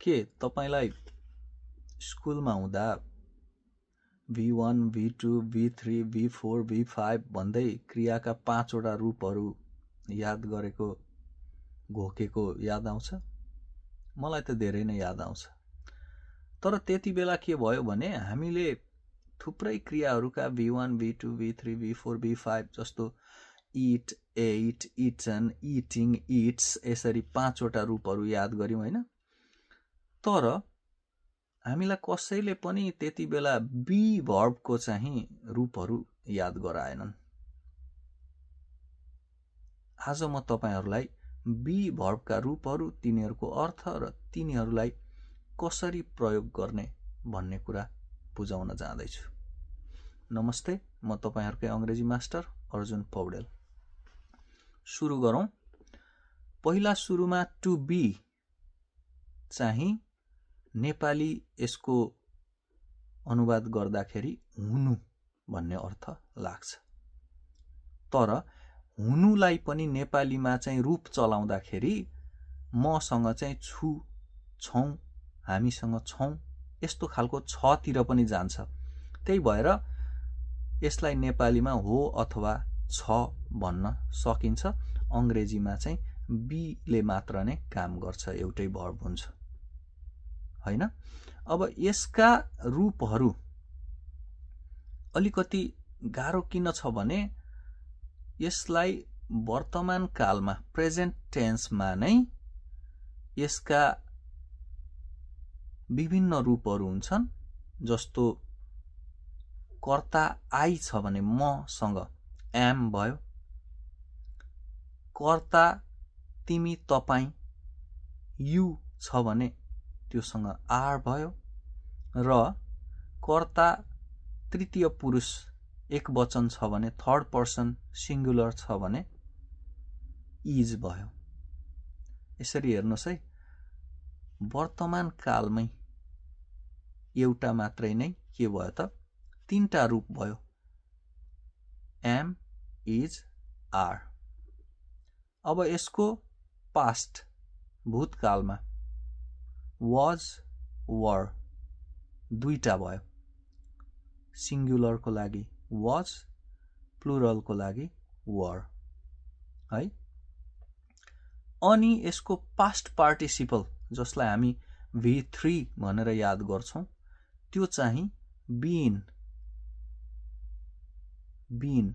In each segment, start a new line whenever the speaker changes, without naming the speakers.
के तपाईलाई स्कुलमा हुँदा V1, V2, V3, V4, V5 भन्दै क्रियाका 5 वटा रूपहरू याद गरेको घोकेको याद आउँछ? मलाई त धेरै नै याद आउँछ। तर त्यति बेला के भयो भने हामीले थुप्रै क्रियाहरूका V1, V2, V3, V4, V5 जस्तो eat, ate, eaten, eating, eats यसरी 5 वटा रूपहरू याद गर्यौं हैन? तर हामीलाई कसैले पनि त्यति बेला बी भर्बको चाहिँ रूपहरू याद गराएनन्। आज म तपाईहरुलाई बी भर्बका रूपहरू, तिनीहरूको अर्थ र तिनीहरूलाई कसरी प्रयोग गर्ने भन्ने कुरा बुझाउन जाँदैछु। नमस्ते, म तपाईहरुकै अंग्रेजी मास्टर अर्जुन पौडेल। सुरु गरौं। पहिला सुरुमा टु बी चाहिँ नेपाली यसको अनुवाद गर्दाखेरि हुनु भन्ने अर्थ लाग्छ। तर हुनुलाई पनि नेपालीमा चाहिँ रूप चलाउँदाखेरि मसँग चाहिँ छु, छौं, हामीसँग छौं यस्तो खालको छ तिर पनि जान्छ। त्यही भएर यसलाई नेपालीमा हो अथवा छ भन्न सकिन्छ। अंग्रेजीमा चाहिँ बी ले मात्र नै काम गर्छ, एउटै भर्ब हुन्छ हैन। अब यसका रूपहरू अलिकति गाह्रो किन छ भने यसलाई वर्तमान कालमा प्रेजेन्ट टेन्समा नै यसका विभिन्न रूपहरू हुन्छन्। जस्तो कर्ता आई छ भने मसँग एम भयो, कर्ता तिमी तपाई यु छ भने त्योसँग आर भयो, र कर्ता तृतीय पुरुष एक वचन छ भने थर्ड पर्सन सिंगुलर छ भने इज भयो। यसरी हेर्नुस् है, वर्तमान कालमै एउटा मात्रै नै के भयो त तीनटा रूप भयो, एम, इज, आर। अब यसको पास्ट भूतकालमा was, were दुईटा भयो। सिंगुलर को लागि was, प्लुरल को लागि were है। अनि यसको पास्ट पार्टिसिपल जसलाई हामी V3 भनेर याद गर्छौं त्यो चाहिँ been, been,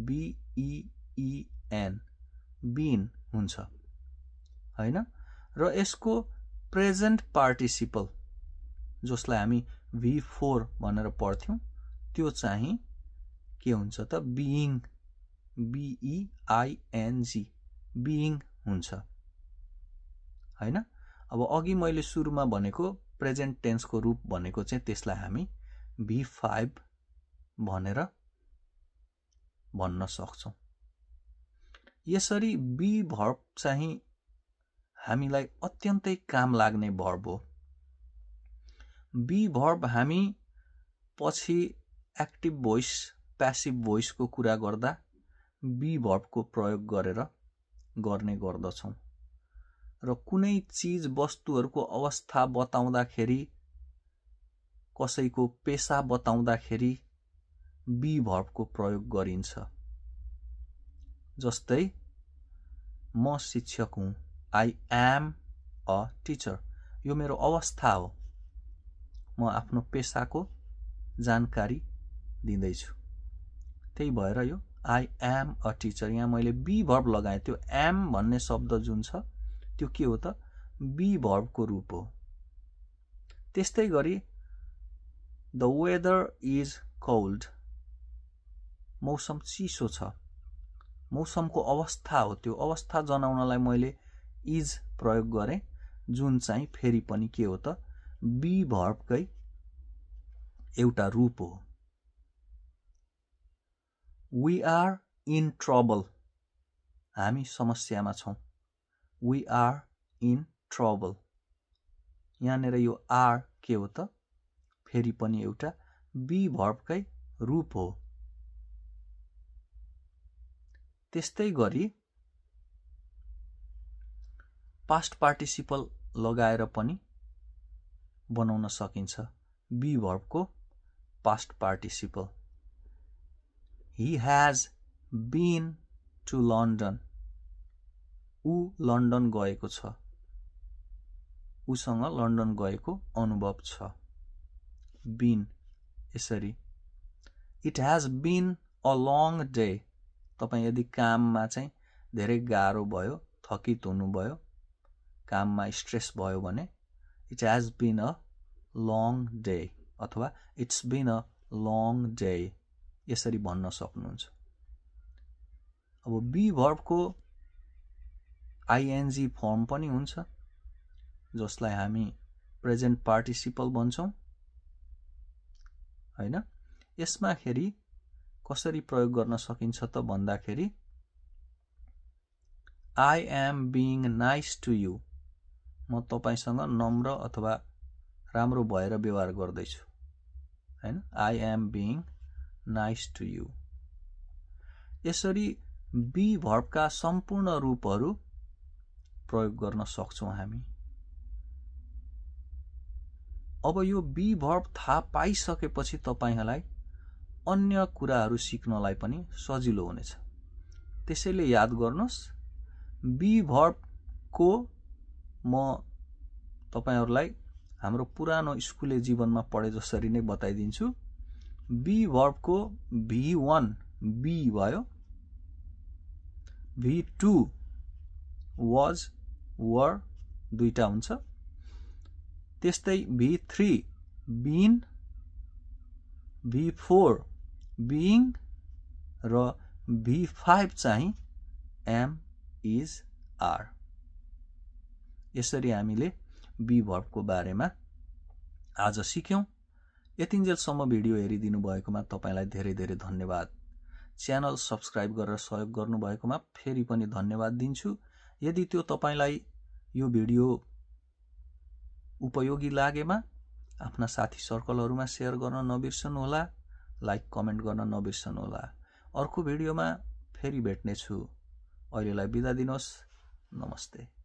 B-E-E-N been हुन्छ हैन। र यसको प्रेजेन्ट पार्टिसिपल जसलाई हामी V4 भनेर पढ्थ्यौं त्यो चाहिँ के हुन्छ त being, B-E-I-N-G being हुन्छ हैन। अब अघि मैले सुरुमा भनेको प्रेजेन्ट टेन्सको रूप भनेको चाहिँ त्यसलाई हामी V5 भनेर भन्न सक्छौं। यसरी बी भर्ब चाहिँ हामीलाई अत्यन्तै काम लाग्ने भर्ब हो। बी भर्ब हामी पछि एक्टिभ भोइस, प्यासिभ भोइसको कुरा गर्दा बी भर्बको प्रयोग गरेर गर्ने गर्दछौं। र कुनै चीज वस्तुहरूको अवस्था बताउँदाखेरि, कसैको पेशा बताउँदाखेरि बी भर्बको प्रयोग गरिन्छ। जस्तै म शिक्षक हुँ, I am a teacher, यो मेरो अवस्था हो, म आफ्नो पेशाको जानकारी दिँदैछु। त्यही भएर यो I am a teacher, यहाँ मैले बी भर्ब लगाएँ। त्यो am भन्ने शब्द जुन छ त्यो के हो त बी भर्बको रूप हो। त्यस्तै गरी the weather is cold, मौसम चिसो छ, मौसमको अवस्था हो। त्यो अवस्था जनाउनलाई मैले इज प्रयोग गरेँ, जुन चाहिँ फेरि पनि के हो त बी भर्बकै एउटा रूप हो। We are in trouble, हामी समस्यामा छौं। We are in trouble, यहाँनिर यो आर के हो त फेरि पनि एउटा बी भर्बकै रूप हो। त्यस्तै गरी पास्ट पार्टिसिपल लगाएर पनि बनाउन सकिन्छ बी भर्बको past participle. He has been to London. ऊ लन्डन गएको छ, उसँग लन्डन गएको अनुभव छ। been यसरी। It has been a long day. तपाईं यदि काममा चाहिँ धेरै गाह्रो भयो, थकित हुनुभयो, काममा स्ट्रेस भयो भने it has been a long day अथवा it's been a long day यसरी भन्न सक्नुहुन्छ। अब बी भर्बको आइएनजी फर्म पनि हुन्छ जसलाई हामी प्रेजेन्ट पार्टिसिपल भन्छौं हैन। यसमा खेरि कसरी प्रयोग गर्न सकिन्छ त भन्दाखेरि I am being nice to you, म तपाईसँग नम्र अथवा राम्रो भएर व्यवहार गर्दैछु हैन। I am being nice to you। यसरी बी भर्बका सम्पूर्ण रूपहरू प्रयोग गर्न सक्छौं हामी। अब यो बी भर्ब थाहा पाइसकेपछि तपाईहरुलाई अन्य कुराहरू सिक्नलाई पनि सजिलो हुनेछ। त्यसैले याद गर्नुस् बी भर्ब को म तपाईहरुलाई हाम्रो पुरानो स्कुले जीवनमा पढे जसरी नै बताइदिन्छु। बी भर्ब को V1 बी भयो, V2 was were दुईटा हुन्छ, त्यस्तै V3 been, V4 being र V5 चाहिँ am is are। यसरी हामीले बी भर्ब को बारेमा आज सिक्यौं। यतिन्जेलसम्म भिडियो हेरिदिनु भएकोमा तपाईलाई धेरै धेरै धन्यवाद। च्यानल सब्स्क्राइब गरेर सहयोग गर्नु भएकोमा फेरि पनि धन्यवाद दिन्छु। यदि त्यो तपाईलाई यो भिडियो उपयोगी लागेमा आफ्ना साथी सर्कलहरुमा शेयर गर्न नबिर्सनु होला, लाइक कमेन्ट गर्न नबिर्सनु होला। अर्को भिडियोमा फेरि भेट्ने छु। अहिलेलाई बिदा दिनुहोस्। नमस्ते।